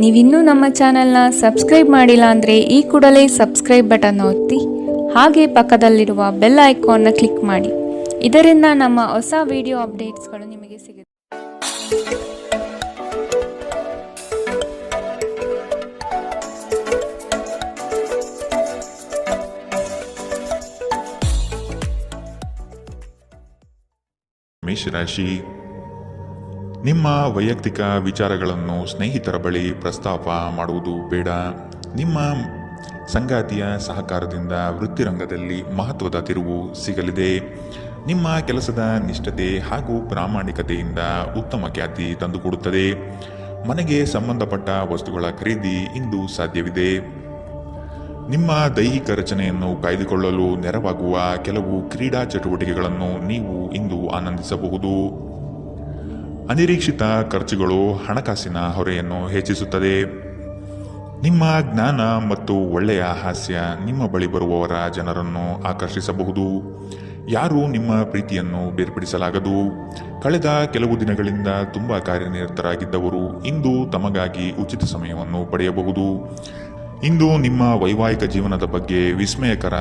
ನೀವಿನ್ನೂ ನಮ್ಮ ಚಾನೆಲ್ನ ಸಬ್ಸ್ಕ್ರೈಬ್ ಮಾಡಿಲ್ಲ ಅಂದರೆ ಈ ಕೂಡಲೇ ಸಬ್ಸ್ಕ್ರೈಬ್ ಬಟನ್ ಒತ್ತಿ ಹಾಗೆ ಪಕ್ಕದಲ್ಲಿರುವ ಬೆಲ್ ಐಕಾನ್ನ ಕ್ಲಿಕ್ ಮಾಡಿ. ಇದರಿಂದ ನಮ್ಮ ಹೊಸ ವಿಡಿಯೋ ಅಪ್ಡೇಟ್ಸ್ಗಳು ನಿಮಗೆ ಸಿಗುತ್ತೆ. ಮೇಷರಾಶಿ, ನಿಮ್ಮ ವೈಯಕ್ತಿಕ ವಿಚಾರಗಳನ್ನು ಸ್ನೇಹಿತರ ಬಳಿ ಪ್ರಸ್ತಾಪ ಮಾಡುವುದು ಬೇಡ. ನಿಮ್ಮ ಸಂಗಾತಿಯ ಸಹಕಾರದಿಂದ ವೃತ್ತಿರಂಗದಲ್ಲಿ ಮಹತ್ವದ ತಿರುವು ಸಿಗಲಿದೆ. ನಿಮ್ಮ ಕೆಲಸದ ನಿಷ್ಠತೆ ಹಾಗೂ ಪ್ರಾಮಾಣಿಕತೆಯಿಂದ ಉತ್ತಮ ಖ್ಯಾತಿ ತಂದುಕೊಡುತ್ತದೆ. ಮನೆಗೆ ಸಂಬಂಧಪಟ್ಟ ವಸ್ತುಗಳ ಖರೀದಿ ಇಂದು ಸಾಧ್ಯವಿದೆ. ನಿಮ್ಮ ದೈಹಿಕ ರಚನೆಯನ್ನು ಕಾಯ್ದುಕೊಳ್ಳಲು ನೆರವಾಗುವ ಕೆಲವು ಕ್ರೀಡಾ ಚಟುವಟಿಕೆಗಳನ್ನು ನೀವು ಇಂದು ಆನಂದಿಸಬಹುದು. ಅನಿರೀಕ್ಷಿತ ಖರ್ಚುಗಳು ಹಣಕಾಸಿನ ಹೊರೆಯನ್ನು ಹೆಚ್ಚಿಸುತ್ತದೆ. ನಿಮ್ಮ ಜ್ಞಾನ ಮತ್ತು ಒಳ್ಳೆಯ ಹಾಸ್ಯ ನಿಮ್ಮ ಬಳಿ ಬರುವವರ ಜನರನ್ನು ಆಕರ್ಷಿಸಬಹುದು. ಯಾರೂ ನಿಮ್ಮ ಪ್ರೀತಿಯನ್ನು ಬೇರ್ಪಡಿಸಲಾಗದು. ಕಳೆದ ಕೆಲವು ದಿನಗಳಿಂದ ತುಂಬ ಕಾರ್ಯನಿರತರಾಗಿದ್ದವರು ಇಂದು ತಮಗಾಗಿ ಉಚಿತ ಸಮಯವನ್ನು ಪಡೆಯಬಹುದು. ಇಂದು ನಿಮ್ಮ ವೈವಾಹಿಕ ಜೀವನದ ಬಗ್ಗೆ ವಿಸ್ಮಯಕರ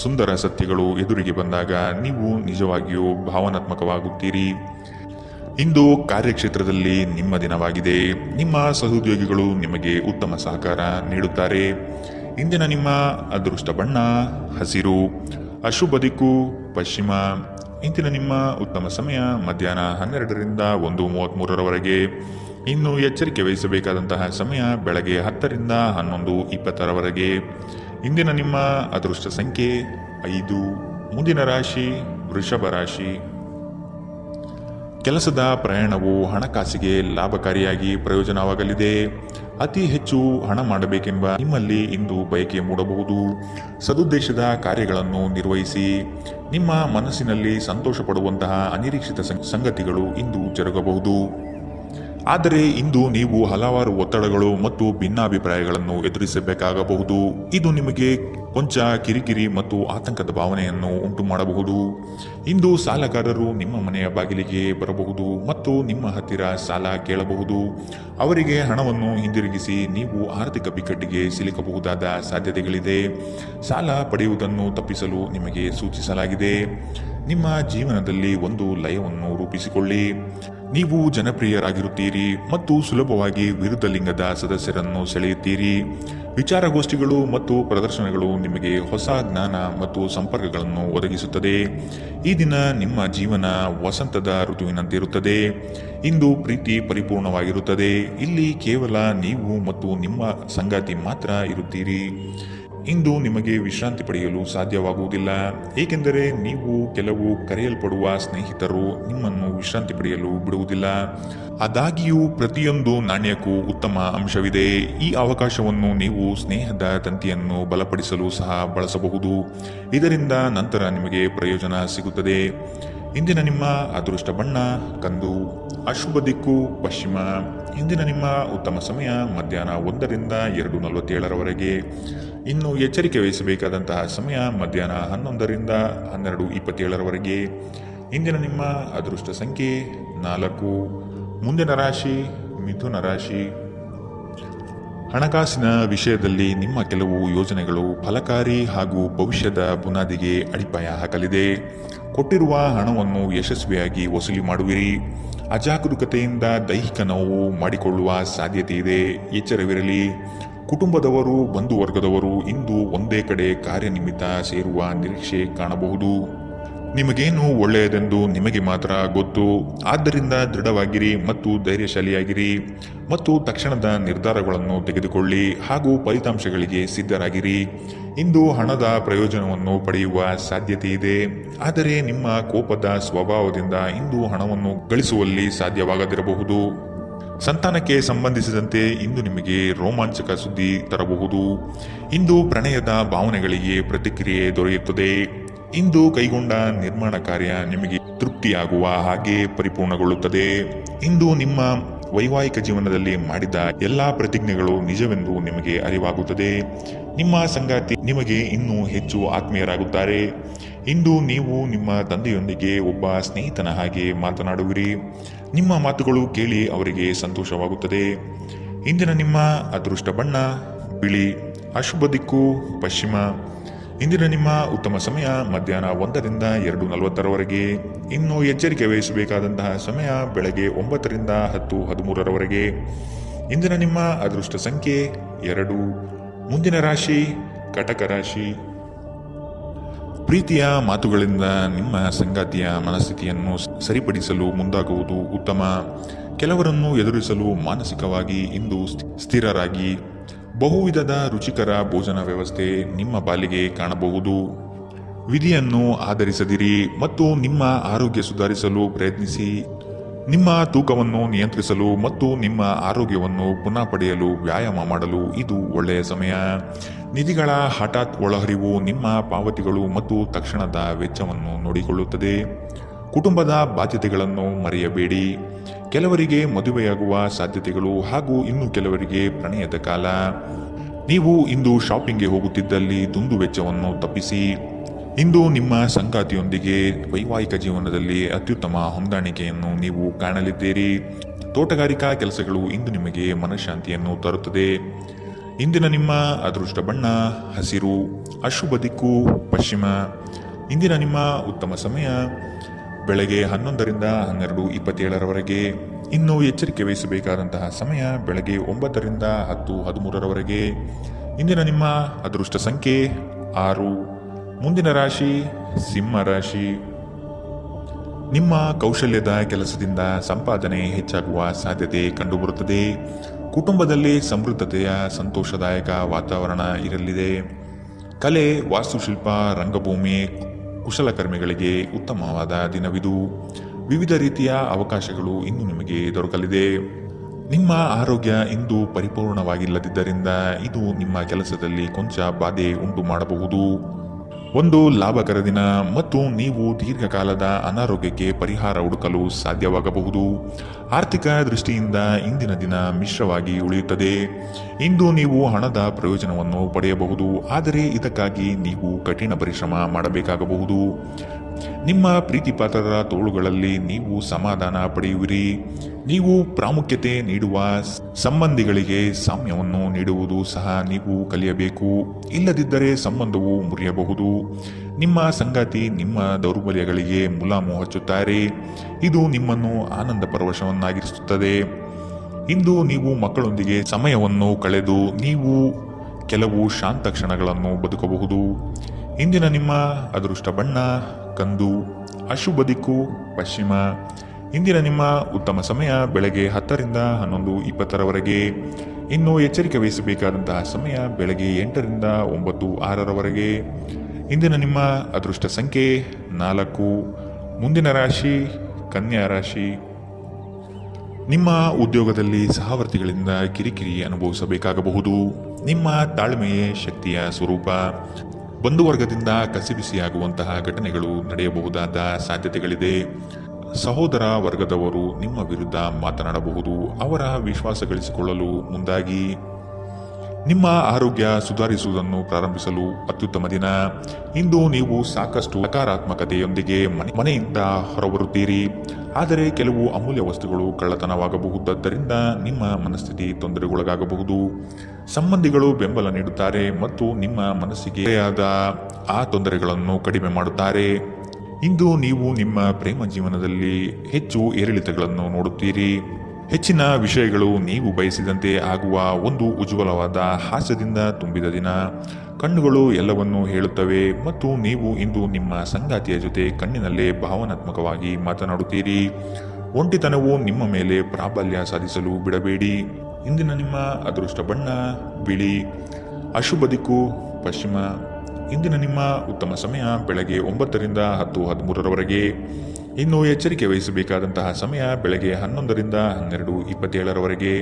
ಸುಂದರ ಸತ್ಯಗಳು ಎದುರಿಗೆ ಬಂದಾಗ ನೀವು ನಿಜವಾಗಿಯೂ ಭಾವನಾತ್ಮಕವಾಗುತ್ತೀರಿ. ಇಂದು ಕಾರ್ಯಕ್ಷೇತ್ರದಲ್ಲಿ ನಿಮ್ಮ ದಿನವಾಗಿದೆ. ನಿಮ್ಮ ಸಹೋದ್ಯೋಗಿಗಳು ನಿಮಗೆ ಉತ್ತಮ ಸಹಕಾರ ನೀಡುತ್ತಾರೆ. ಇಂದಿನ ನಿಮ್ಮ ಅದೃಷ್ಟ ಬಣ್ಣ ಹಸಿರು, ಅಶುಭ ದಿಕ್ಕು ಪಶ್ಚಿಮ. ಇಂದಿನ ನಿಮ್ಮ ಉತ್ತಮ ಸಮಯ ಮಧ್ಯಾಹ್ನ 12ರಿಂದ 1:33ರವರೆಗೆ. ಇನ್ನು ಎಚ್ಚರಿಕೆ ವಹಿಸಬೇಕಾದಂತಹ ಸಮಯ ಬೆಳಗ್ಗೆ 10ರಿಂದ 11:20ರವರೆಗೆ. ಇಂದಿನ ನಿಮ್ಮ ಅದೃಷ್ಟ ಸಂಖ್ಯೆ 5. ಮುಂದಿನ ರಾಶಿ ವೃಷಭ ರಾಶಿ. ಕೆಲಸದ ಪ್ರಯಾಣವು ಹಣಕಾಸಿಗೆ ಲಾಭಕಾರಿಯಾಗಿ ಪ್ರಯೋಜನವಾಗಲಿದೆ. ಅತಿ ಹೆಚ್ಚು ಹಣ ಮಾಡಬೇಕೆಂಬ ನಿಮ್ಮಲ್ಲಿ ಇಂದು ಬಯಕೆ ಮೂಡಬಹುದು. ಸದುದ್ದೇಶದ ಕಾರ್ಯಗಳನ್ನು ನಿರ್ವಹಿಸಿ. ನಿಮ್ಮ ಮನಸ್ಸಿನಲ್ಲಿ ಸಂತೋಷ ಪಡುವಂತಹ ಅನಿರೀಕ್ಷಿತ ಸಂಗತಿಗಳು ಇಂದು ಜರುಗಬಹುದು. ಆದರೆ ಇಂದು ನೀವು ಹಲವಾರು ಒತ್ತಡಗಳು ಮತ್ತು ಭಿನ್ನಾಭಿಪ್ರಾಯಗಳನ್ನು ಎದುರಿಸಬೇಕಾಗಬಹುದು. ಇದು ನಿಮಗೆ ಕೊಂಚ ಕಿರಿಕಿರಿ ಮತ್ತು ಆತಂಕದ ಭಾವನೆಯನ್ನು ಉಂಟು ಮಾಡಬಹುದು. ಇಂದು ಸಾಲಗಾರರು ನಿಮ್ಮ ಮನೆಯ ಬಾಗಿಲಿಗೆ ಬರಬಹುದು ಮತ್ತು ನಿಮ್ಮ ಹತ್ತಿರ ಸಾಲ ಕೇಳಬಹುದು. ಅವರಿಗೆ ಹಣವನ್ನು ಹಿಂದಿರುಗಿಸಿ ನೀವು ಆರ್ಥಿಕ ಬಿಕ್ಕಟ್ಟಿಗೆ ಸಿಲುಕಬಹುದಾದ ಸಾಧ್ಯತೆಗಳಿದೆ. ಸಾಲ ಪಡೆಯುವುದನ್ನು ತಪ್ಪಿಸಲು ನಿಮಗೆ ಸೂಚಿಸಲಾಗಿದೆ. ನಿಮ್ಮ ಜೀವನದಲ್ಲಿ ಒಂದು ಲಯವನ್ನು ರೂಪಿಸಿಕೊಳ್ಳಿ. ನೀವು ಜನಪ್ರಿಯರಾಗಿರುತ್ತೀರಿ ಮತ್ತು ಸುಲಭವಾಗಿ ವಿರುದ್ಧ ಲಿಂಗದ ಸದಸ್ಯರನ್ನು ಸೆಳೆಯುತ್ತೀರಿ. ವಿಚಾರಗೋಷ್ಠಿಗಳು ಮತ್ತು ಪ್ರದರ್ಶನಗಳು ನಿಮಗೆ ಹೊಸ ಜ್ಞಾನ ಮತ್ತು ಸಂಪರ್ಕಗಳನ್ನು ಒದಗಿಸುತ್ತದೆ. ಈ ದಿನ ನಿಮ್ಮ ಜೀವನ ವಸಂತದ ಋತುವಿನಂತಿರುತ್ತದೆ. ಇಂದು ಪ್ರೀತಿ ಪರಿಪೂರ್ಣವಾಗಿರುತ್ತದೆ. ಇಲ್ಲಿ ಕೇವಲ ನೀವು ಮತ್ತು ನಿಮ್ಮ ಸಂಗಾತಿ ಮಾತ್ರ ಇರುತ್ತೀರಿ. ಇಂದು ನಿಮಗೆ ವಿಶ್ರಾಂತಿ ಪಡೆಯಲು ಸಾಧ್ಯವಾಗುವುದಿಲ್ಲ, ಏಕೆಂದರೆ ನೀವು ಕೆಲವು ಕರೆಯಲ್ಪಡುವ ಸ್ನೇಹಿತರು ನಿಮ್ಮನ್ನು ವಿಶ್ರಾಂತಿ ಪಡೆಯಲು ಬಿಡುವುದಿಲ್ಲ. ಆದಾಗ್ಯೂ ಪ್ರತಿಯೊಂದು ನಾಣ್ಯಕ್ಕೂ ಉತ್ತಮ ಅಂಶವಿದೆ. ಈ ಅವಕಾಶವನ್ನು ನೀವು ಸ್ನೇಹದ ತಂತಿಯನ್ನು ಬಲಪಡಿಸಲು ಸಹ ಬಳಸಬಹುದು. ಇದರಿಂದ ನಂತರ ನಿಮಗೆ ಪ್ರಯೋಜನ ಸಿಗುತ್ತದೆ. ಇಂದಿನ ನಿಮ್ಮ ಅದೃಷ್ಟ ಬಣ್ಣ ಕಂದು, ಅಶುಭ ದಿಕ್ಕು ಪಶ್ಚಿಮ. ಇಂದಿನ ನಿಮ್ಮ ಉತ್ತಮ ಸಮಯ ಮಧ್ಯಾಹ್ನ 1ರಿಂದ 2:47ರವರೆಗೆ. ಇನ್ನು ಎಚ್ಚರಿಕೆ ವಹಿಸಬೇಕಾದಂತಹ ಸಮಯ ಮಧ್ಯಾಹ್ನ 11ರಿಂದ 12:27ರವರೆಗೆ. ಇಂದಿನ ನಿಮ್ಮ ಅದೃಷ್ಟ ಸಂಖ್ಯೆ 4. ಮುಂದಿನ ರಾಶಿ ಮಿಥುನ ರಾಶಿ. ಹಣಕಾಸಿನ ವಿಷಯದಲ್ಲಿ ನಿಮ್ಮ ಕೆಲವು ಯೋಜನೆಗಳು ಫಲಕಾರಿ ಹಾಗೂ ಭವಿಷ್ಯದ ಬುನಾದಿಗೆ ಅಡಿಪಾಯ ಹಾಕಲಿದೆ. ಕೊಟ್ಟಿರುವ ಹಣವನ್ನು ಯಶಸ್ವಿಯಾಗಿ ವಸೂಲಿ ಮಾಡುವಿರಿ. ಅಜಾಗರೂಕತೆಯಿಂದ ದೈಹಿಕ ನೋವು ಮಾಡಿಕೊಳ್ಳುವ ಸಾಧ್ಯತೆ ಇದೆ. ಎಚ್ಚರವಿರಲಿ. ಕುಟುಂಬದವರು ಬಂಧು ವರ್ಗದವರು ಇಂದು ಒಂದೇ ಕಡೆ ಕಾರ್ಯನಿಮಿತ್ತ ಸೇರುವ ನಿರೀಕ್ಷೆ ಕಾಣಬಹುದು. ನಿಮಗೇನು ಒಳ್ಳೆಯದೆಂದು ನಿಮಗೆ ಮಾತ್ರ ಗೊತ್ತು. ಆದ್ದರಿಂದ ದೃಢವಾಗಿರಿ ಮತ್ತು ಧೈರ್ಯಶಾಲಿಯಾಗಿರಿ ಮತ್ತು ತಕ್ಷಣದ ನಿರ್ಧಾರಗಳನ್ನು ತೆಗೆದುಕೊಳ್ಳಿ ಹಾಗೂ ಫಲಿತಾಂಶಗಳಿಗೆ ಸಿದ್ಧರಾಗಿರಿ. ಇಂದು ಹಣದ ಪ್ರಯೋಜನವನ್ನು ಪಡೆಯುವ ಸಾಧ್ಯತೆ ಇದೆ. ಆದರೆ ನಿಮ್ಮ ಕೋಪದ ಸ್ವಭಾವದಿಂದ ಇಂದು ಹಣವನ್ನು ಗಳಿಸುವಲ್ಲಿ ಸಾಧ್ಯವಾಗದಿರಬಹುದು. ಸಂತಾನಕ್ಕೆ ಸಂಬಂಧಿಸಿದಂತೆ ಇಂದು ನಿಮಗೆ ರೋಮಾಂಚಕ ಸುದ್ದಿ ತರಬಹುದು. ಇಂದು ಪ್ರಣಯದ ಭಾವನೆಗಳಿಗೆ ಪ್ರತಿಕ್ರಿಯೆ ದೊರೆಯುತ್ತದೆ. ಇಂದು ಕೈಗೊಂಡ ನಿರ್ಮಾಣ ಕಾರ್ಯ ನಿಮಗೆ ತೃಪ್ತಿಯಾಗುವ ಹಾಗೆ ಪರಿಪೂರ್ಣಗೊಳ್ಳುತ್ತದೆ. ಇಂದು ನಿಮ್ಮ ವೈವಾಹಿಕ ಜೀವನದಲ್ಲಿ ಮಾಡಿದ ಎಲ್ಲಾ ಪ್ರತಿಜ್ಞೆಗಳು ನಿಜವೆಂದು ನಿಮಗೆ ಅರಿವಾಗುತ್ತದೆ. ನಿಮ್ಮ ಸಂಗಾತಿ ನಿಮಗೆ ಇನ್ನೂ ಹೆಚ್ಚು ಆತ್ಮೀಯರಾಗುತ್ತಾರೆ. ಇಂದು ನೀವು ನಿಮ್ಮ ತಂದೆಯೊಂದಿಗೆ ಒಬ್ಬ ಸ್ನೇಹಿತನ ಹಾಗೆ ಮಾತನಾಡುವಿರಿ. ನಿಮ್ಮ ಮಾತುಗಳು ಕೇಳಿ ಅವರಿಗೆ ಸಂತೋಷವಾಗುತ್ತದೆ. ಇಂದಿನ ನಿಮ್ಮ ಅದೃಷ್ಟ ಬಣ್ಣ ಬಿಳಿ. ಅಶುಭ ದಿಕ್ಕು ಪಶ್ಚಿಮ. ಇಂದಿನ ನಿಮ್ಮ ಉತ್ತಮ ಸಮಯ ಮಧ್ಯಾಹ್ನ 1ರಿಂದ 2:40ರವರೆಗೆ. ಇನ್ನು ಎಚ್ಚರಿಕೆ ವಹಿಸಬೇಕಾದಂತಹ ಸಮಯ ಬೆಳಗ್ಗೆ 9ರಿಂದ 10:13ರವರೆಗೆ. ಇಂದಿನ ನಿಮ್ಮ ಅದೃಷ್ಟ ಸಂಖ್ಯೆ 2. ಮುಂದಿನ ರಾಶಿ ಕಟಕ ರಾಶಿ. ಪ್ರೀತಿಯ ಮಾತುಗಳಿಂದ ನಿಮ್ಮ ಸಂಗಾತಿಯ ಮನಸ್ಥಿತಿಯನ್ನು ಸರಿಪಡಿಸಲು ಮುಂದಾಗುವುದು ಉತ್ತಮ. ಕೆಲವರನ್ನು ಎದುರಿಸಲು ಮಾನಸಿಕವಾಗಿ ಇಂದು ಸ್ಥಿರರಾಗಿ. ಬಹುವಿಧದ ರುಚಿಕರ ಭೋಜನ ವ್ಯವಸ್ಥೆ ನಿಮ್ಮ ಪಾಲಿಗೆ ಕಾಣಬಹುದು. ವಿಧಿಯನ್ನು ಆಧರಿಸದಿರಿ ಮತ್ತು ನಿಮ್ಮ ಆರೋಗ್ಯ ಸುಧಾರಿಸಲು ಪ್ರಯತ್ನಿಸಿ. ನಿಮ್ಮ ತೂಕವನ್ನು ನಿಯಂತ್ರಿಸಲು ಮತ್ತು ನಿಮ್ಮ ಆರೋಗ್ಯವನ್ನು ಪುನಃ ಪಡೆಯಲು ವ್ಯಾಯಾಮ ಮಾಡಲು ಇದು ಒಳ್ಳೆಯ ಸಮಯ. ನಿಧಿಗಳ ಹಠಾತ್ ಒಳಹರಿವು ನಿಮ್ಮ ಪಾವತಿಗಳು ಮತ್ತು ತಕ್ಷಣದ ವೆಚ್ಚವನ್ನು ನೋಡಿಕೊಳ್ಳುತ್ತದೆ. ಕುಟುಂಬದ ಬಾಧ್ಯತೆಗಳನ್ನು ಮರೆಯಬೇಡಿ. ಕೆಲವರಿಗೆ ಮದುವೆಯಾಗುವ ಸಾಧ್ಯತೆಗಳು ಹಾಗೂ ಇನ್ನು ಕೆಲವರಿಗೆ ಪ್ರಣಯದ ಕಾಲ. ನೀವು ಇಂದು ಶಾಪಿಂಗ್ಗೆ ಹೋಗುತ್ತಿದ್ದಲ್ಲಿ ದುಂದು ವೆಚ್ಚವನ್ನು ತಪ್ಪಿಸಿ. ಇಂದು ನಿಮ್ಮ ಸಂಗಾತಿಯೊಂದಿಗೆ ವೈವಾಹಿಕ ಜೀವನದಲ್ಲಿ ಅತ್ಯುತ್ತಮ ಹೊಂದಾಣಿಕೆಯನ್ನು ನೀವು ಕಾಣಲಿದ್ದೀರಿ. ತೋಟಗಾರಿಕಾ ಕೆಲಸಗಳು ಇಂದು ನಿಮಗೆ ಮನಃಶಾಂತಿಯನ್ನು ತರುತ್ತದೆ. ಇಂದಿನ ನಿಮ್ಮ ಅದೃಷ್ಟ ಬಣ್ಣ ಹಸಿರು. ಅಶುಭ ದಿಕ್ಕು ಪಶ್ಚಿಮ. ಇಂದಿನ ನಿಮ್ಮ ಉತ್ತಮ ಸಮಯ ಬೆಳಗ್ಗೆ 11ರಿಂದ 12:27ರವರೆಗೆ. ಇನ್ನು ಎಚ್ಚರಿಕೆ ವಹಿಸಬೇಕಾದಂತಹ ಸಮಯ ಬೆಳಗ್ಗೆ 9ರಿಂದ 10:13ರವರೆಗೆ. ಇಂದಿನ ನಿಮ್ಮ ಅದೃಷ್ಟ ಸಂಖ್ಯೆ 6. ಮುಂದಿನ ರಾಶಿ ಸಿಂಹ ರಾಶಿ. ನಿಮ್ಮ ಕೌಶಲ್ಯದ ಕೆಲಸದಿಂದ ಸಂಪಾದನೆ ಹೆಚ್ಚಾಗುವ ಸಾಧ್ಯತೆ ಕಂಡುಬರುತ್ತದೆ. ಕುಟುಂಬದಲ್ಲಿ ಸಮೃದ್ಧತೆಯ ಸಂತೋಷದಾಯಕ ವಾತಾವರಣ ಇರಲಿದೆ. ಕಲೆ, ವಾಸ್ತುಶಿಲ್ಪ, ರಂಗಭೂಮಿ, ಕುಶಲಕರ್ಮಿಗಳಿಗೆ ಉತ್ತಮವಾದ ದಿನವಿದು. ವಿವಿಧ ರೀತಿಯ ಅವಕಾಶಗಳು ಇಂದು ನಿಮಗೆ ದೊರಕಲಿದೆ. ನಿಮ್ಮ ಆರೋಗ್ಯ ಇಂದು ಪರಿಪೂರ್ಣವಾಗಿಲ್ಲದಿದ್ದರಿಂದ ಇದು ನಿಮ್ಮ ಕೆಲಸದಲ್ಲಿ ಕೊಂಚ ಬಾಧೆ ಉಂಟು ಮಾಡಬಹುದು. ಒಂದು ಲಾಭಕರ ದಿನ ಮತ್ತು ನೀವು ದೀರ್ಘಕಾಲದ ಅನಾರೋಗ್ಯಕ್ಕೆ ಪರಿಹಾರ ಹುಡುಕಲು ಸಾಧ್ಯವಾಗಬಹುದು. ಆರ್ಥಿಕ ದೃಷ್ಟಿಯಿಂದ ಇಂದಿನ ದಿನ ಮಿಶ್ರವಾಗಿ ಉಳಿಯುತ್ತದೆ. ಇಂದು ನೀವು ಹಣದ ಪ್ರಯೋಜನವನ್ನು ಪಡೆಯಬಹುದು, ಆದರೆ ಇದಕ್ಕಾಗಿ ನೀವು ಕಠಿಣ ಪರಿಶ್ರಮ ಮಾಡಬೇಕಾಗಬಹುದು. ನಿಮ್ಮ ಪ್ರೀತಿಪಾತ್ರರ ತೋಳುಗಳಲ್ಲಿ ನೀವು ಸಮಾಧಾನ ಪಡೆಯುವಿರಿ. ನೀವು ಪ್ರಾಮುಖ್ಯತೆ ನೀಡುವ ಸಂಬಂಧಿಗಳಿಗೆ ಸಾಮ್ಯವನ್ನು ನೀಡುವುದು ಸಹ ನೀವು ಕಲಿಯಬೇಕು. ಇಲ್ಲದಿದ್ದರೆ ಸಂಬಂಧವು ಮುರಿಯಬಹುದು. ನಿಮ್ಮ ಸಂಗಾತಿ ನಿಮ್ಮ ದೌರ್ಬಲ್ಯಗಳಿಗೆ ಮುಲಾಮು ಹಚ್ಚುತ್ತಾರೆ. ಇದು ನಿಮ್ಮನ್ನು ಆನಂದ ಪರವಶವನ್ನಾಗಿರಿಸುತ್ತದೆ. ಇಂದು ನೀವು ಮಕ್ಕಳೊಂದಿಗೆ ಸಮಯವನ್ನು ಕಳೆದು ನೀವು ಕೆಲವು ಶಾಂತ ಕ್ಷಣಗಳನ್ನು ಬದುಕಬಹುದು. ಇಂದಿನ ನಿಮ್ಮ ಅದೃಷ್ಟ ಬಣ್ಣ ಕಂದು. ಅಶುಭ ದಿಕ್ಕು ಪಶ್ಚಿಮ. ಇಂದಿನ ನಿಮ್ಮ ಉತ್ತಮ ಸಮಯ ಬೆಳಗ್ಗೆ 10ರಿಂದ 11:20ರವರೆಗೆ. ಇನ್ನು ಎಚ್ಚರಿಕೆ ವಹಿಸಬೇಕಾದಂತಹ ಸಮಯ ಬೆಳಗ್ಗೆ 8ರಿಂದ 9:06ರವರೆಗೆ. ಇಂದಿನ ನಿಮ್ಮ ಅದೃಷ್ಟ ಸಂಖ್ಯೆ 4. ಮುಂದಿನ ರಾಶಿ ಕನ್ಯಾ ರಾಶಿ. ನಿಮ್ಮ ಉದ್ಯೋಗದಲ್ಲಿ ಸಹವರ್ತಿಗಳಿಂದ ಕಿರಿಕಿರಿ ಅನುಭವಿಸಬೇಕಾಗಬಹುದು. ನಿಮ್ಮ ತಾಳ್ಮೆಯೇ ಶಕ್ತಿಯ ಸ್ವರೂಪ. ಬಂಧುವರ್ಗದಿಂದ ಕಸಿಬಿಸಿಯಾಗುವಂತಹ ಘಟನೆಗಳು ನಡೆಯಬಹುದಾದ ಸಾಧ್ಯತೆಗಳಿದೆ. ಸಹೋದರ ವರ್ಗದವರು ನಿಮ್ಮ ವಿರುದ್ಧ ಮಾತನಾಡಬಹುದು. ಅವರ ವಿಶ್ವಾಸ ಗಳಿಸಿಕೊಳ್ಳಲು ಮುಂದಾಗಿ. ನಿಮ್ಮ ಆರೋಗ್ಯ ಸುಧಾರಿಸುವುದನ್ನು ಪ್ರಾರಂಭಿಸಲು ಅತ್ಯುತ್ತಮ ದಿನ. ಇಂದು ನೀವು ಸಾಕಷ್ಟು ಸಕಾರಾತ್ಮಕತೆಯೊಂದಿಗೆ ಮನೆಯಿಂದ ಹೊರಬರುತ್ತೀರಿ. ಆದರೆ ಕೆಲವು ಅಮೂಲ್ಯ ವಸ್ತುಗಳು ಕಳ್ಳತನವಾಗಬಹುದಾದ್ದರಿಂದ ನಿಮ್ಮ ಮನಸ್ಥಿತಿ ತೊಂದರೆಗೊಳಗಾಗಬಹುದು. ಸಂಬಂಧಿಗಳು ಬೆಂಬಲ ನೀಡುತ್ತಾರೆ ಮತ್ತು ನಿಮ್ಮ ಮನಸ್ಸಿಗೆ ಆದ ಆ ತೊಂದರೆಗಳನ್ನು ಕಡಿಮೆ ಮಾಡುತ್ತಾರೆ. ಇಂದು ನೀವು ನಿಮ್ಮ ಪ್ರೇಮ ಜೀವನದಲ್ಲಿ ಹೆಚ್ಚು ಏರಿಳಿತಗಳನ್ನು ನೋಡುತ್ತೀರಿ. ಹೆಚ್ಚಿನ ವಿಷಯಗಳು ನೀವು ಬಯಸಿದಂತೆ ಆಗುವ ಒಂದು ಉಜ್ವಲವಾದ ಹಾಸ್ಯದಿಂದ ತುಂಬಿದ ದಿನ. ಕಣ್ಣುಗಳು ಎಲ್ಲವನ್ನೂ ಹೇಳುತ್ತವೆ ಮತ್ತು ನೀವು ಇಂದು ನಿಮ್ಮ ಸಂಗಾತಿಯ ಜೊತೆ ಕಣ್ಣಿನಲ್ಲೇ ಭಾವನಾತ್ಮಕವಾಗಿ ಮಾತನಾಡುತ್ತೀರಿ. ಒಂಟಿತನವು ನಿಮ್ಮ ಮೇಲೆ ಪ್ರಾಬಲ್ಯ ಸಾಧಿಸಲು ಬಿಡಬೇಡಿ. ಇಂದಿನ ನಿಮ್ಮ ಅದೃಷ್ಟ ಬಣ್ಣ ಬಿಳಿ. ಅಶುಭ ದಿಕ್ಕು ಪಶ್ಚಿಮ. ಇಂದಿನ ನಿಮ್ಮ ಉತ್ತಮ ಸಮಯ ಬೆಳಗ್ಗೆ 9ರಿಂದ 10:13ರವರೆಗೆ. ಇನ್ನು ಎಚ್ಚರಿಕೆ ವಹಿಸಬೇಕಾದಂತಹ ಸಮಯ ಬೆಳಗ್ಗೆ 11ರಿಂದ 12:27ರವರೆಗೆ.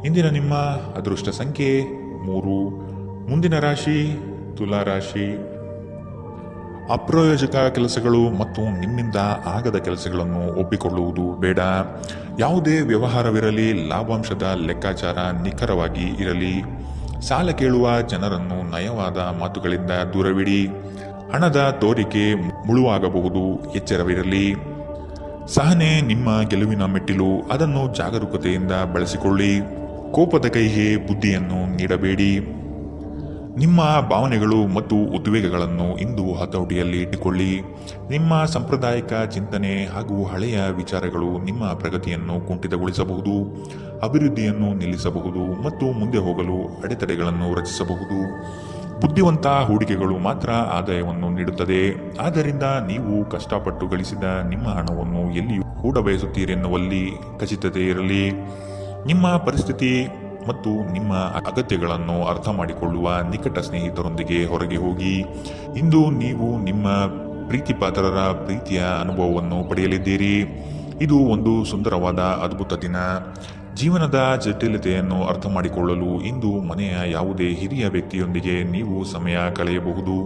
ಇಂದಿನ ನಿಮ್ಮ ಅದೃಷ್ಟ ಸಂಖ್ಯೆ 3. ಮುಂದಿನ ರಾಶಿ ತುಲಾ ರಾಶಿ. ಅಪ್ರಯೋಜಕ ಕೆಲಸಗಳು ಮತ್ತು ನಿಮ್ಮಿಂದ ಆಗದ ಕೆಲಸಗಳನ್ನು ಒಪ್ಪಿಕೊಳ್ಳುವುದು ಬೇಡ. ಯಾವುದೇ ವ್ಯವಹಾರವಿರಲಿ, ಲಾಭಾಂಶದ ಲೆಕ್ಕಾಚಾರ ನಿಖರವಾಗಿ ಇರಲಿ. ಸಾಲ ಕೇಳುವ ಜನರನ್ನು ನಯವಾದ ಮಾತುಗಳಿಂದ ದೂರವಿಡಿ. ಹಣದ ತೋರಿಕೆ ಮುಳುವಾಗಬಹುದು, ಎಚ್ಚರವಿರಲಿ. ಸಹನೆ ನಿಮ್ಮ ಗೆಲುವಿನ ಮೆಟ್ಟಿಲು, ಅದನ್ನು ಜಾಗರೂಕತೆಯಿಂದ ಬಳಸಿಕೊಳ್ಳಿ. ಕೋಪದ ಕೈಗೆ ಬುದ್ಧಿಯನ್ನು ನೀಡಬೇಡಿ. ನಿಮ್ಮ ಭಾವನೆಗಳು ಮತ್ತು ಉದ್ವೇಗಗಳನ್ನು ಇಂದು ಹತೋಟಿಯಲ್ಲಿ ಇಟ್ಟುಕೊಳ್ಳಿ. ನಿಮ್ಮ ಸಾಂಪ್ರದಾಯಿಕ ಚಿಂತನೆ ಹಾಗೂ ಹಳೆಯ ವಿಚಾರಗಳು ನಿಮ್ಮ ಪ್ರಗತಿಯನ್ನು ಕುಂಠಿತಗೊಳಿಸಬಹುದು, ಅಭಿವೃದ್ಧಿಯನ್ನು ನಿಲ್ಲಿಸಬಹುದು ಮತ್ತು ಮುಂದೆ ಹೋಗಲು ಅಡೆತಡೆಗಳನ್ನು ರಚಿಸಬಹುದು. ಬುದ್ಧಿವಂತ ಹೂಡಿಕೆಗಳು ಮಾತ್ರ ಆದಾಯವನ್ನು ನೀಡುತ್ತದೆ. ಆದ್ದರಿಂದ ನೀವು ಕಷ್ಟಪಟ್ಟು ಗಳಿಸಿದ ನಿಮ್ಮ ಹಣವನ್ನು ಎಲ್ಲಿಯೂ ಹೂಡಬಯಸುತ್ತೀರೆನ್ನುವಲ್ಲಿ ಖಚಿತತೆ ಇರಲಿ. ನಿಮ್ಮ ಪರಿಸ್ಥಿತಿ ಮತ್ತು ನಿಮ್ಮ ಅಗತ್ಯಗಳನ್ನು ಅರ್ಥ ಮಾಡಿಕೊಳ್ಳುವ ನಿಕಟ ಸ್ನೇಹಿತರೊಂದಿಗೆ ಹೊರಗೆ ಹೋಗಿ. ಇಂದು ನೀವು ನಿಮ್ಮ ಪ್ರೀತಿಪಾತ್ರರ ಪ್ರೀತಿಯ ಅನುಭವವನ್ನು ಪಡೆಯಲಿದ್ದೀರಿ. ಇದು ಒಂದು ಸುಂದರವಾದ ಅದ್ಭುತ ದಿನ. ಜೀವನದ ಜಟಿಲತೆಯನ್ನು ಅರ್ಥ ಮಾಡಿಕೊಳ್ಳಲು ಇಂದು ಮನೆಯ ಯಾವುದೇ ಹಿರಿಯ ವ್ಯಕ್ತಿಯೊಂದಿಗೆ ನೀವು ಸಮಯ ಕಳೆಯಬಹುದು.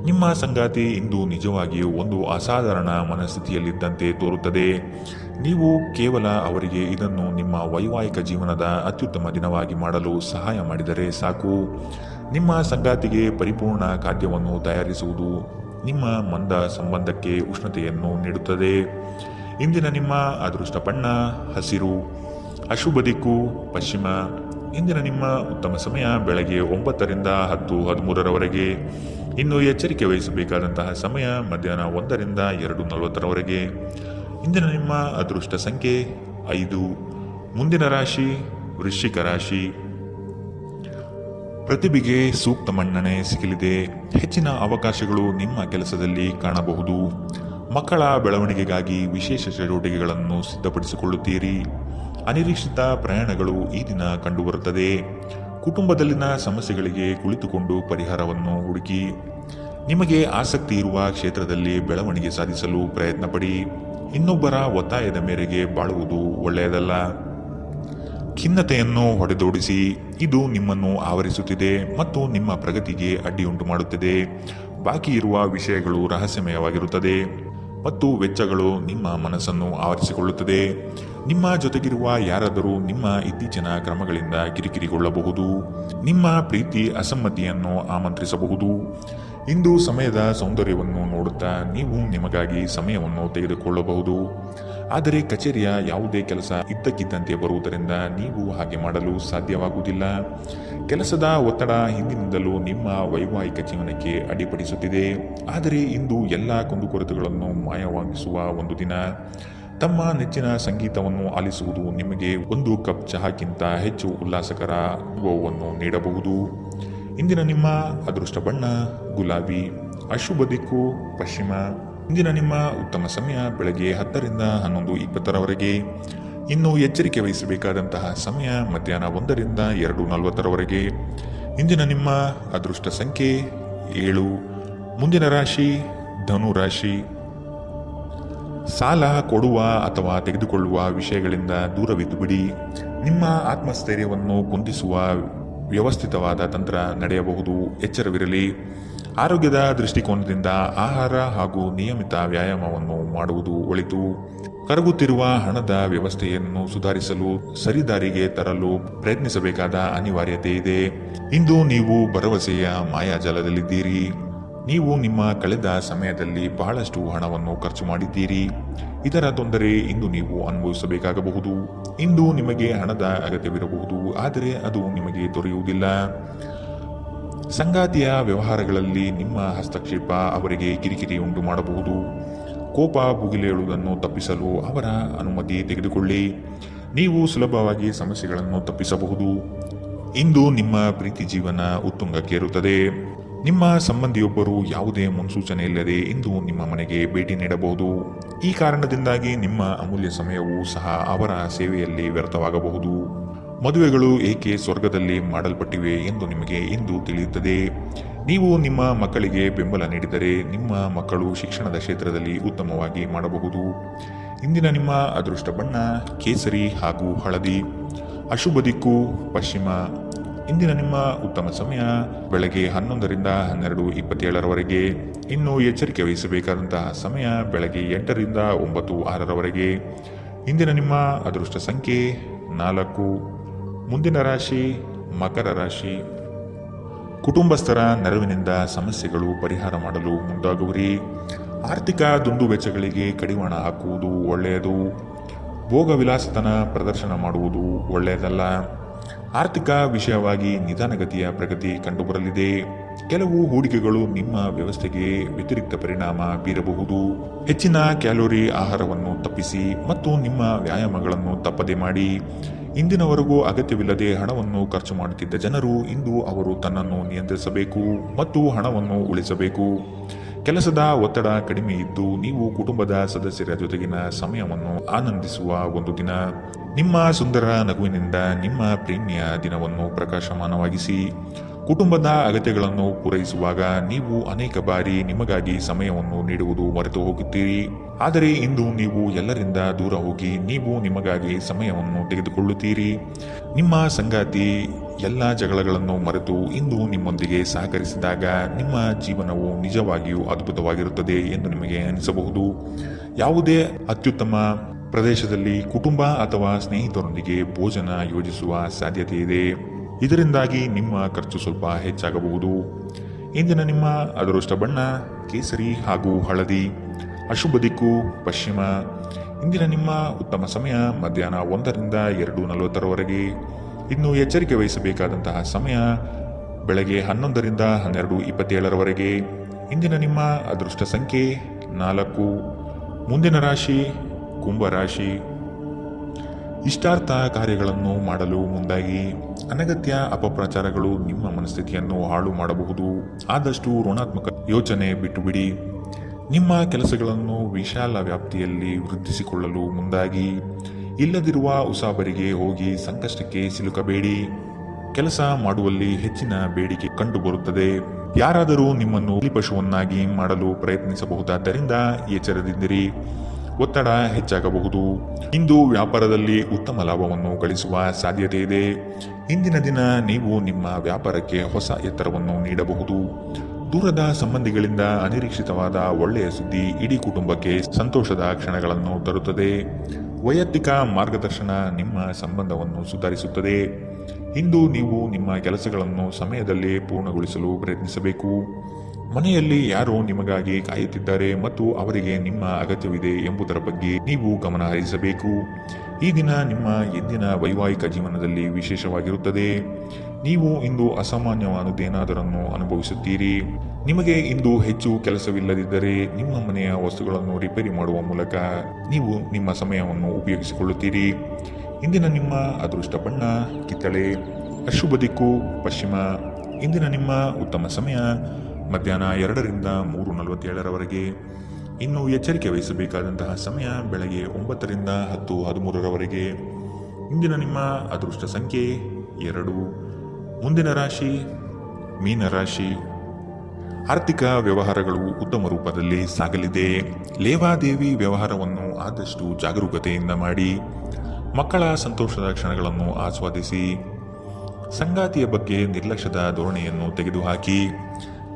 ನಿಮ್ಮ ಸಂಗಾತಿ ಇಂದು ನಿಜವಾಗಿಯೂ ಒಂದು ಅಸಾಧಾರಣ ಮನಸ್ಥಿತಿಯಲ್ಲಿದ್ದಂತೆ ತೋರುತ್ತದೆ. ನೀವು ಕೇವಲ ಅವರಿಗೆ ಇದನ್ನು ನಿಮ್ಮ ವೈವಾಹಿಕ ಜೀವನದ ಅತ್ಯುತ್ತಮ ದಿನವಾಗಿ ಮಾಡಲು ಸಹಾಯ ಮಾಡಿದರೆ ಸಾಕು. ನಿಮ್ಮ ಸಂಗಾತಿಗೆ ಪರಿಪೂರ್ಣ ಖಾದ್ಯವನ್ನು ತಯಾರಿಸುವುದು ನಿಮ್ಮ ಮಂದ ಸಂಬಂಧಕ್ಕೆ ಉಷ್ಣತೆಯನ್ನು ನೀಡುತ್ತದೆ. ಇಂದಿನ ನಿಮ್ಮ ಅದೃಷ್ಟ ಬಣ್ಣ ಹಸಿರು, ಅಶುಭ ದಿಕ್ಕು ಪಶ್ಚಿಮ. ಇಂದಿನ ನಿಮ್ಮ ಉತ್ತಮ ಸಮಯ ಬೆಳಗ್ಗೆ 9ರಿಂದ 10:13ರವರೆಗೆ. ಇನ್ನು ಎಚ್ಚರಿಕೆ ವಹಿಸಬೇಕಾದಂತಹ ಸಮಯ ಮಧ್ಯಾಹ್ನ 1ರಿಂದ 2:40ರವರೆಗೆ. ಇಂದಿನ ನಿಮ್ಮ ಅದೃಷ್ಟ ಸಂಖ್ಯೆ 5. ಮುಂದಿನ ರಾಶಿ ವೃಶ್ಚಿಕ ರಾಶಿ. ಪ್ರತಿಭೆಗೆ ಸೂಕ್ತ ಮನ್ನಣೆ ಸಿಗಲಿದೆ. ಹೆಚ್ಚಿನ ಅವಕಾಶಗಳು ನಿಮ್ಮ ಕೆಲಸದಲ್ಲಿ ಕಾಣಬಹುದು. ಮಕ್ಕಳ ಬೆಳವಣಿಗೆಗಾಗಿ ವಿಶೇಷ ಚಟುವಟಿಕೆಗಳನ್ನು ಸಿದ್ಧಪಡಿಸಿಕೊಳ್ಳುತ್ತೀರಿ. ಅನಿರೀಕ್ಷಿತ ಪ್ರಯಾಣಗಳು ಈ ದಿನ ಕಂಡುಬರುತ್ತದೆ. ಕುಟುಂಬದಲ್ಲಿನ ಸಮಸ್ಯೆಗಳಿಗೆ ಕುಳಿತುಕೊಂಡು ಪರಿಹಾರವನ್ನು ಹುಡುಕಿ. ನಿಮಗೆ ಆಸಕ್ತಿ ಇರುವ ಕ್ಷೇತ್ರದಲ್ಲಿ ಬೆಳವಣಿಗೆ ಸಾಧಿಸಲು ಪ್ರಯತ್ನಪಡಿ. ಇನ್ನೊಬ್ಬರ ಒತ್ತಾಯದ ಮೇರೆಗೆ ಬಾಳುವುದು ಒಳ್ಳೆಯದಲ್ಲ. ಖಿನ್ನತೆಯನ್ನು ಹೊಡೆದೋಡಿಸಿ. ಇದು ನಿಮ್ಮನ್ನು ಆವರಿಸುತ್ತಿದೆ ಮತ್ತು ನಿಮ್ಮ ಪ್ರಗತಿಗೆ ಅಡ್ಡಿಯುಂಟು ಮಾಡುತ್ತದೆ. ಬಾಕಿ ಇರುವ ವಿಷಯಗಳು ರಹಸ್ಯಮಯವಾಗಿರುತ್ತದೆ ಮತ್ತು ವೆಚ್ಚಗಳು ನಿಮ್ಮ ಮನಸ್ಸನ್ನು ಆವರಿಸಿಕೊಳ್ಳುತ್ತದೆ. ನಿಮ್ಮ ಜೊತೆಗಿರುವ ಯಾರಾದರೂ ನಿಮ್ಮ ಇತ್ತೀಚಿನ ಕ್ರಮಗಳಿಂದ ಕಿರಿಕಿರಿಗೊಳ್ಳಬಹುದು. ನಿಮ್ಮ ಪ್ರೀತಿ ಅಸಮ್ಮತಿಯನ್ನು ಆಮಂತ್ರಿಸಬಹುದು. ಇಂದು ಸಮಯದ ಸೌಂದರ್ಯವನ್ನು ನೋಡುತ್ತಾ ನೀವು ನಿಮಗಾಗಿ ಸಮಯವನ್ನು ತೆಗೆದುಕೊಳ್ಳಬಹುದು. ಆದರೆ ಕಚೇರಿಯ ಯಾವುದೇ ಕೆಲಸ ಇದ್ದಕ್ಕಿದ್ದಂತೆ ಬರುವುದರಿಂದ ನೀವು ಹಾಗೆ ಮಾಡಲು ಸಾಧ್ಯವಾಗುವುದಿಲ್ಲ. ಕೆಲಸದ ಒತ್ತಡ ಹಿಂದಿನಿಂದಲೂ ನಿಮ್ಮ ವೈವಾಹಿಕ ಜೀವನಕ್ಕೆ ಅಡ್ಡಿಪಡಿಸುತ್ತಿದೆ. ಆದರೆ ಇಂದು ಎಲ್ಲ ಕುಂದುಕೊರತೆಗಳನ್ನು ಮಾಯವಾಗಿಸುವ ಒಂದು ದಿನ. ತಮ್ಮ ನೆಚ್ಚಿನ ಸಂಗೀತವನ್ನು ಆಲಿಸುವುದು ನಿಮಗೆ ಒಂದು ಕಪ್ ಚಹಾಕ್ಕಿಂತ ಹೆಚ್ಚು ಉಲ್ಲಾಸಕರ ಅನುಭವವನ್ನು ನೀಡಬಹುದು. ಇಂದಿನ ನಿಮ್ಮ ಅದೃಷ್ಟ ಬಣ್ಣ ಗುಲಾಬಿ, ಅಶುಭ ದಿಕ್ಕು ಪಶ್ಚಿಮ. ಇಂದಿನ ನಿಮ್ಮ ಉತ್ತಮ ಸಮಯ ಬೆಳಗ್ಗೆ 10ರಿಂದ 11:20ರವರೆಗೆ. ಇನ್ನು ಎಚ್ಚರಿಕೆ ವಹಿಸಬೇಕಾದಂತಹ ಸಮಯ ಮಧ್ಯಾಹ್ನ 1ರಿಂದ 2:40ರವರೆಗೆ. ಇಂದಿನ ನಿಮ್ಮ ಅದೃಷ್ಟ ಸಂಖ್ಯೆ 7. ಮುಂದಿನ ರಾಶಿ ಧನು ರಾಶಿ. ಸಾಲ ಕೊಡುವ ಅಥವಾ ತೆಗೆದುಕೊಳ್ಳುವ ವಿಷಯಗಳಿಂದ ದೂರವಿದ್ದು ಬಿಡಿ. ನಿಮ್ಮ ಆತ್ಮಸ್ಥೈರ್ಯವನ್ನು ಕುಂದಿಸುವ ವ್ಯವಸ್ಥಿತವಾದ ತಂತ್ರ ನಡೆಯಬಹುದು. ಎಚ್ಚರವಿರಲಿ. ಆರೋಗ್ಯದ ದೃಷ್ಟಿಕೋನದಿಂದ ಆಹಾರ ಹಾಗೂ ನಿಯಮಿತ ವ್ಯಾಯಾಮವನ್ನು ಮಾಡುವುದು ಒಳಿತು. ಕರಗುತ್ತಿರುವ ಹಣದ ವ್ಯವಸ್ಥೆಯನ್ನು ಸುಧಾರಿಸಲು ಸರಿದಾರಿಗೆ ತರಲು ಪ್ರಯತ್ನಿಸಬೇಕಾದ ಅನಿವಾರ್ಯತೆ ಇದೆ. ಇಂದು ನೀವು ಭರವಸೆಯ ಮಾಯಾಜಾಲದಲ್ಲಿದ್ದೀರಿ. ನೀವು ನಿಮ್ಮ ಕಳೆದ ಸಮಯದಲ್ಲಿ ಬಹಳಷ್ಟು ಹಣವನ್ನು ಖರ್ಚು ಮಾಡಿದ್ದೀರಿ. ಇದರ ತೊಂದರೆ ಇಂದು ನೀವು ಅನುಭವಿಸಬೇಕಾಗಬಹುದು. ಇಂದು ನಿಮಗೆ ಹಣದ ಅಗತ್ಯವಿರಬಹುದು, ಆದರೆ ಅದು ನಿಮಗೆ ದೊರೆಯುವುದಿಲ್ಲ. ಸಂಗಾತಿಯ ವ್ಯವಹಾರಗಳಲ್ಲಿ ನಿಮ್ಮ ಹಸ್ತಕ್ಷೇಪ ಅವರಿಗೆ ಕಿರಿಕಿರಿ ಉಂಟು ಮಾಡಬಹುದು. ಕೋಪ ಭುಗಿಲೇಳುವುದನ್ನು ತಪ್ಪಿಸಲು ಅವರ ಅನುಮತಿ ತೆಗೆದುಕೊಳ್ಳಿ. ನೀವು ಸುಲಭವಾಗಿ ಸಮಸ್ಯೆಗಳನ್ನು ತಪ್ಪಿಸಬಹುದು. ಇಂದು ನಿಮ್ಮ ಪ್ರೀತಿ ಜೀವನ ಉತ್ತುಂಗಕ್ಕೇರುತ್ತದೆ. ನಿಮ್ಮ ಸಂಬಂಧಿಯೊಬ್ಬರು ಯಾವುದೇ ಮುನ್ಸೂಚನೆ ಇಲ್ಲದೆ ಇಂದು ನಿಮ್ಮ ಮನೆಗೆ ಭೇಟಿ ನೀಡಬಹುದು. ಈ ಕಾರಣದಿಂದಾಗಿ ನಿಮ್ಮ ಅಮೂಲ್ಯ ಸಮಯವೂ ಸಹ ಅವರ ಸೇವೆಯಲ್ಲಿ ವ್ಯರ್ಥವಾಗಬಹುದು. ಮದುವೆಗಳು ಏಕೆ ಸ್ವರ್ಗದಲ್ಲಿ ಮಾಡಲ್ಪಟ್ಟಿವೆ ಎಂದು ನಿಮಗೆ ಇಂದು ತಿಳಿಯುತ್ತದೆ. ನೀವು ನಿಮ್ಮ ಮಕ್ಕಳಿಗೆ ಬೆಂಬಲ ನೀಡಿದರೆ ನಿಮ್ಮ ಮಕ್ಕಳು ಶಿಕ್ಷಣದ ಕ್ಷೇತ್ರದಲ್ಲಿ ಉತ್ತಮವಾಗಿ ಮಾಡಬಹುದು. ಇಂದಿನ ನಿಮ್ಮ ಅದೃಷ್ಟ ಬಣ್ಣ ಕೇಸರಿ ಹಾಗೂ ಹಳದಿ, ಅಶುಭ ದಿಕ್ಕು ಪಶ್ಚಿಮ. ಇಂದಿನ ನಿಮ್ಮ ಉತ್ತಮ ಸಮಯ ಬೆಳಗ್ಗೆ 11ರಿಂದ 12:27ರವರೆಗೆ. ಇನ್ನು ಎಚ್ಚರಿಕೆ ವಹಿಸಬೇಕಾದಂತಹ ಸಮಯ ಬೆಳಗ್ಗೆ 8ರಿಂದ 9:06ರವರೆಗೆ. ಇಂದಿನ ನಿಮ್ಮ ಅದೃಷ್ಟ ಸಂಖ್ಯೆ 4. ಮುಂದಿನ ರಾಶಿ ಮಕರ ರಾಶಿ. ಕುಟುಂಬಸ್ಥರ ನೆರವಿನಿಂದ ಸಮಸ್ಯೆಗಳು ಪರಿಹಾರ ಮಾಡಲು ಮುಂದಾಗುವಿರಿ. ಆರ್ಥಿಕ ದುಂದುವೆಚ್ಚಗಳಿಗೆ ಕಡಿವಾಣ ಹಾಕುವುದು ಒಳ್ಳೆಯದು. ಭೋಗ ವಿಲಾಸತನ ಪ್ರದರ್ಶನ ಮಾಡುವುದು ಒಳ್ಳೆಯದಲ್ಲ. ಆರ್ಥಿಕ ವಿಷಯವಾಗಿ ನಿಧಾನಗತಿಯ ಪ್ರಗತಿ ಕಂಡುಬರಲಿದೆ. ಕೆಲವು ಹೂಡಿಕೆಗಳು ನಿಮ್ಮ ವ್ಯವಸ್ಥೆಗೆ ವ್ಯತಿರಿಕ್ತ ಪರಿಣಾಮ ಬೀರಬಹುದು. ಹೆಚ್ಚಿನ ಕ್ಯಾಲೋರಿ ಆಹಾರವನ್ನು ತಪ್ಪಿಸಿ ಮತ್ತು ನಿಮ್ಮ ವ್ಯಾಯಾಮಗಳನ್ನು ತಪ್ಪದೆ ಮಾಡಿ. ಇಂದಿನವರೆಗೂ ಅಗತ್ಯವಿಲ್ಲದೆ ಹಣವನ್ನು ಖರ್ಚು ಮಾಡುತ್ತಿದ್ದ ಜನರು ಇಂದು ಅವರು ತನ್ನನ್ನು ನಿಯಂತ್ರಿಸಬೇಕು ಮತ್ತು ಹಣವನ್ನು ಉಳಿಸಬೇಕು. ಕೆಲಸದ ಒತ್ತಡ ಕಡಿಮೆ ಇದ್ದು ನೀವು ಕುಟುಂಬದ ಸದಸ್ಯರ ಜೊತೆಗಿನ ಸಮಯವನ್ನು ಆನಂದಿಸುವ ಒಂದು ದಿನ. ನಿಮ್ಮ ಸುಂದರ ನಗುವಿನಿಂದ ನಿಮ್ಮ ಪ್ರೇಮಿಯ ದಿನವನ್ನು ಪ್ರಕಾಶಮಾನವಾಗಿಸಿ. ಕುಟುಂಬದ ಅಗತ್ಯಗಳನ್ನು ಪೂರೈಸುವಾಗ ನೀವು ಅನೇಕ ಬಾರಿ ನಿಮಗಾಗಿ ಸಮಯವನ್ನು ನೀಡುವುದು ಮರೆತು ಹೋಗುತ್ತೀರಿ. ಆದರೆ ಇಂದು ನೀವು ಎಲ್ಲರಿಂದ ದೂರ ಹೋಗಿ ನೀವು ನಿಮಗಾಗಿ ಸಮಯವನ್ನು ತೆಗೆದುಕೊಳ್ಳುತ್ತೀರಿ. ನಿಮ್ಮ ಸಂಗಾತಿ ಎಲ್ಲ ಜಗಳಗಳನ್ನು ಮರೆತು ಇಂದು ನಿಮ್ಮೊಂದಿಗೆ ಸಹಕರಿಸಿದಾಗ ನಿಮ್ಮ ಜೀವನವು ನಿಜವಾಗಿಯೂ ಅದ್ಭುತವಾಗಿರುತ್ತದೆ ಎಂದು ನಿಮಗೆ ಅನಿಸಬಹುದು. ಯಾವುದೇ ಅತ್ಯುತ್ತಮ ಪ್ರದೇಶದಲ್ಲಿ ಕುಟುಂಬ ಅಥವಾ ಸ್ನೇಹಿತರೊಂದಿಗೆ ಭೋಜನ ಯೋಜಿಸುವ ಸಾಧ್ಯತೆ ಇದೆ. ಇದರಿಂದಾಗಿ ನಿಮ್ಮ ಖರ್ಚು ಸ್ವಲ್ಪ ಹೆಚ್ಚಾಗಬಹುದು. ಇಂದಿನ ನಿಮ್ಮ ಅದೃಷ್ಟ ಬಣ್ಣ ಕೇಸರಿ ಹಾಗೂ ಹಳದಿ. ಅಶುಭ ದಿಕ್ಕು ಪಶ್ಚಿಮ. ಇಂದಿನ ನಿಮ್ಮ ಉತ್ತಮ ಸಮಯ ಮಧ್ಯಾಹ್ನ 1ರಿಂದ 2:40 ಇನ್ನು ಎಚ್ಚರಿಕೆ ವಹಿಸಬೇಕಾದಂತಹ ಸಮಯ ಬೆಳಗ್ಗೆ 11ರಿಂದ 12:27 ಇಂದಿನ ನಿಮ್ಮ ಅದೃಷ್ಟ ಸಂಖ್ಯೆ 4. ಮುಂದಿನ ರಾಶಿ ಕುಂಭರಾಶಿ. ಇಷ್ಟಾರ್ಥ ಕಾರ್ಯಗಳನ್ನು ಮಾಡಲು ಮುಂದಾಗಿ. ಅನಗತ್ಯ ಅಪಪ್ರಚಾರಗಳು ನಿಮ್ಮ ಮನಸ್ಥಿತಿಯನ್ನು ಹಾಳು ಮಾಡಬಹುದು. ಆದಷ್ಟು ಋಣಾತ್ಮಕ ಯೋಚನೆ ಬಿಟ್ಟುಬಿಡಿ. ನಿಮ್ಮ ಕೆಲಸಗಳನ್ನು ವಿಶಾಲ ವ್ಯಾಪ್ತಿಯಲ್ಲಿ ವೃದ್ಧಿಸಿಕೊಳ್ಳಲು ಮುಂದಾಗಿ. ಇಲ್ಲದಿರುವ ಉಸಾಬರಿಗೆ ಹೋಗಿ ಸಂಕಷ್ಟಕ್ಕೆ ಸಿಲುಕಬೇಡಿ. ಕೆಲಸ ಮಾಡುವಲ್ಲಿ ಹೆಚ್ಚಿನ ಬೇಡಿಕೆ ಕಂಡುಬರುತ್ತದೆ. ಯಾರಾದರೂ ನಿಮ್ಮನ್ನು ಬಲಿಪಶುವನ್ನಾಗಿ ಮಾಡಲು ಪ್ರಯತ್ನಿಸಬಹುದಾದ್ದರಿಂದ ಎಚ್ಚರದಿಂದಿರಿ. ಒತ್ತಡ ಹೆಚ್ಚಾಗಬಹುದು. ಇಂದು ವ್ಯಾಪಾರದಲ್ಲಿ ಉತ್ತಮ ಲಾಭವನ್ನು ಗಳಿಸುವ ಸಾಧ್ಯತೆ ಇದೆ. ಇಂದಿನ ದಿನ ನೀವು ನಿಮ್ಮ ವ್ಯಾಪಾರಕ್ಕೆ ಹೊಸ ಎತ್ತರವನ್ನು ನೀಡಬಹುದು. ದೂರದ ಸಂಬಂಧಿಗಳಿಂದ ಅನಿರೀಕ್ಷಿತವಾದ ಒಳ್ಳೆಯ ಸುದ್ದಿ ಇಡೀ ಕುಟುಂಬಕ್ಕೆ ಸಂತೋಷದ ಕ್ಷಣಗಳನ್ನು ತರುತ್ತದೆ. ವೈಯಕ್ತಿಕ ಮಾರ್ಗದರ್ಶನ ನಿಮ್ಮ ಸಂಬಂಧವನ್ನು ಸುಧಾರಿಸುತ್ತದೆ. ಇಂದು ನೀವು ನಿಮ್ಮ ಕೆಲಸಗಳನ್ನು ಸಮಯದಲ್ಲಿ ಪೂರ್ಣಗೊಳಿಸಲು ಪ್ರಯತ್ನಿಸಬೇಕು. ಮನೆಯಲ್ಲಿ ಯಾರೋ ನಿಮಗಾಗಿ ಕಾಯುತ್ತಿದ್ದಾರೆ ಮತ್ತು ಅವರಿಗೆ ನಿಮ್ಮ ಅಗತ್ಯವಿದೆ ಎಂಬುದರ ಬಗ್ಗೆ ನೀವು ಗಮನ ಹರಿಸಬೇಕು. ಈ ದಿನ ನಿಮ್ಮ ಎಂದಿನ ವೈವಾಹಿಕ ಜೀವನದಲ್ಲಿ ವಿಶೇಷವಾಗಿರುತ್ತದೆ. ನೀವು ಇಂದು ಅಸಾಮಾನ್ಯವಾದದ್ದೇನಾದರನ್ನು ಅನುಭವಿಸುತ್ತೀರಿ. ನಿಮಗೆ ಇಂದು ಹೆಚ್ಚು ಕೆಲಸವಿಲ್ಲದಿದ್ದರೆ ನಿಮ್ಮ ಮನೆಯ ವಸ್ತುಗಳನ್ನು ರಿಪೇರಿ ಮಾಡುವ ಮೂಲಕ ನೀವು ನಿಮ್ಮ ಸಮಯವನ್ನು ಉಪಯೋಗಿಸಿಕೊಳ್ಳುತ್ತೀರಿ. ಇಂದಿನ ನಿಮ್ಮ ಅದೃಷ್ಟ ಬಣ್ಣ ಕಿತ್ತಳೆ. ಅಶುಭ ದಿಕ್ಕು ಪಶ್ಚಿಮ. ಇಂದಿನ ನಿಮ್ಮ ಉತ್ತಮ ಸಮಯ ಮಧ್ಯಾಹ್ನ 2ರಿಂದ 3:47 ಇನ್ನು ಎಚ್ಚರಿಕೆ ವಹಿಸಬೇಕಾದಂತಹ ಸಮಯ ಬೆಳಗ್ಗೆ 9ರಿಂದ 10:13 ಇಂದಿನ ನಿಮ್ಮ ಅದೃಷ್ಟ ಸಂಖ್ಯೆ 2. ಮುಂದಿನ ರಾಶಿ ಮೀನರಾಶಿ. ಆರ್ಥಿಕ ವ್ಯವಹಾರಗಳು ಉತ್ತಮ ರೂಪದಲ್ಲಿ ಸಾಗಲಿದೆ. ಲೇವಾದೇವಿ ವ್ಯವಹಾರವನ್ನು ಆದಷ್ಟು ಜಾಗರೂಕತೆಯಿಂದ ಮಾಡಿ. ಮಕ್ಕಳ ಸಂತೋಷದ ಕ್ಷಣಗಳನ್ನು ಆಸ್ವಾದಿಸಿ. ಸಂಗಾತಿಯ ಬಗ್ಗೆ ನಿರ್ಲಕ್ಷ್ಯದ ಧೋರಣೆಯನ್ನು ತೆಗೆದುಹಾಕಿ.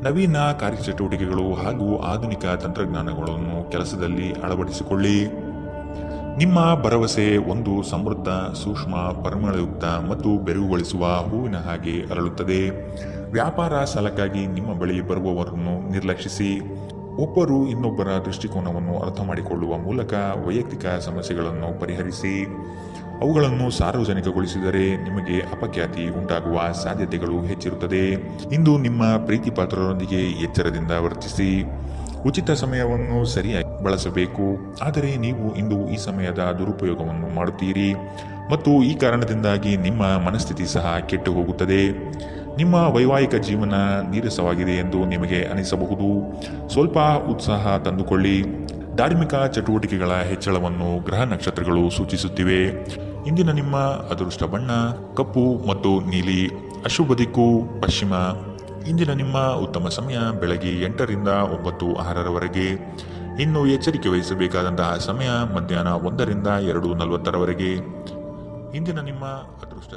ನವೀನ ಕಾರ್ಯಚಟುವಟಿಕೆಗಳು ಹಾಗೂ ಆಧುನಿಕ ತಂತ್ರಜ್ಞಾನಗಳನ್ನು ಕೆಲಸದಲ್ಲಿ ಅಳವಡಿಸಿಕೊಳ್ಳಿ. ನಿಮ್ಮ ಭರವಸೆ ಒಂದು ಸಮೃದ್ಧ, ಸೂಕ್ಷ್ಮ, ಪರಿಮಳಯುಕ್ತ ಮತ್ತು ಬೆರಗುಗೊಳಿಸುವ ಹೂವಿನ ಹಾಗೆ ಅರಳುತ್ತದೆ. ವ್ಯಾಪಾರ ಸಾಲಕ್ಕಾಗಿ ನಿಮ್ಮ ಬಳಿ ಬರುವವರನ್ನು ನಿರ್ಲಕ್ಷಿಸಿ. ಒಬ್ಬರು ಇನ್ನೊಬ್ಬರ ದೃಷ್ಟಿಕೋನವನ್ನು ಅರ್ಥ ಮಾಡಿಕೊಳ್ಳುವ ಮೂಲಕ ವೈಯಕ್ತಿಕ ಸಮಸ್ಯೆಗಳನ್ನು ಪರಿಹರಿಸಿ. ಅವುಗಳನ್ನು ಸಾರ್ವಜನಿಕಗೊಳಿಸಿದರೆ ನಿಮಗೆ ಅಪಖ್ಯಾತಿ ಉಂಟಾಗುವ ಸಾಧ್ಯತೆಗಳು ಹೆಚ್ಚಿರುತ್ತದೆ. ಇಂದು ನಿಮ್ಮ ಪ್ರೀತಿ ಪಾತ್ರರೊಂದಿಗೆ ಎಚ್ಚರದಿಂದ ವರ್ತಿಸಿ. ಉಚಿತ ಸಮಯವನ್ನು ಸರಿಯಾಗಿ ಬಳಸಬೇಕು. ಆದರೆ ನೀವು ಇಂದು ಈ ಸಮಯದ ದುರುಪಯೋಗವನ್ನು ಮಾಡುತ್ತೀರಿ ಮತ್ತು ಈ ಕಾರಣದಿಂದಾಗಿ ನಿಮ್ಮ ಮನಸ್ಥಿತಿ ಸಹ ಕೆಟ್ಟು ಹೋಗುತ್ತದೆ. ನಿಮ್ಮ ವೈವಾಹಿಕ ಜೀವನ ನೀರಸವಾಗಿದೆ ಎಂದು ನಿಮಗೆ ಅನಿಸಬಹುದು. ಸ್ವಲ್ಪ ಉತ್ಸಾಹ ತಂದುಕೊಳ್ಳಿ. ಧಾರ್ಮಿಕ ಚಟುವಟಿಕೆಗಳ ಹೆಚ್ಚಳವನ್ನು ಗ್ರಹ ನಕ್ಷತ್ರಗಳು ಸೂಚಿಸುತ್ತಿವೆ. ಇಂದಿನ ನಿಮ್ಮ ಅದೃಷ್ಟ ಬಣ್ಣ ಕಪ್ಪು ಮತ್ತು ನೀಲಿ. ಅಶುಭ ದಿಕ್ಕು ಪಶ್ಚಿಮ. ಇಂದಿನ ನಿಮ್ಮ ಉತ್ತಮ ಸಮಯ ಬೆಳಗ್ಗೆ 8ರಿಂದ 9:06 ಇನ್ನು ಎಚ್ಚರಿಕೆ ವಹಿಸಬೇಕಾದಂತಹ ಸಮಯ ಮಧ್ಯಾಹ್ನ 1ರಿಂದ 2:40 ಇಂದಿನ ನಿಮ್ಮ ಅದೃಷ್ಟ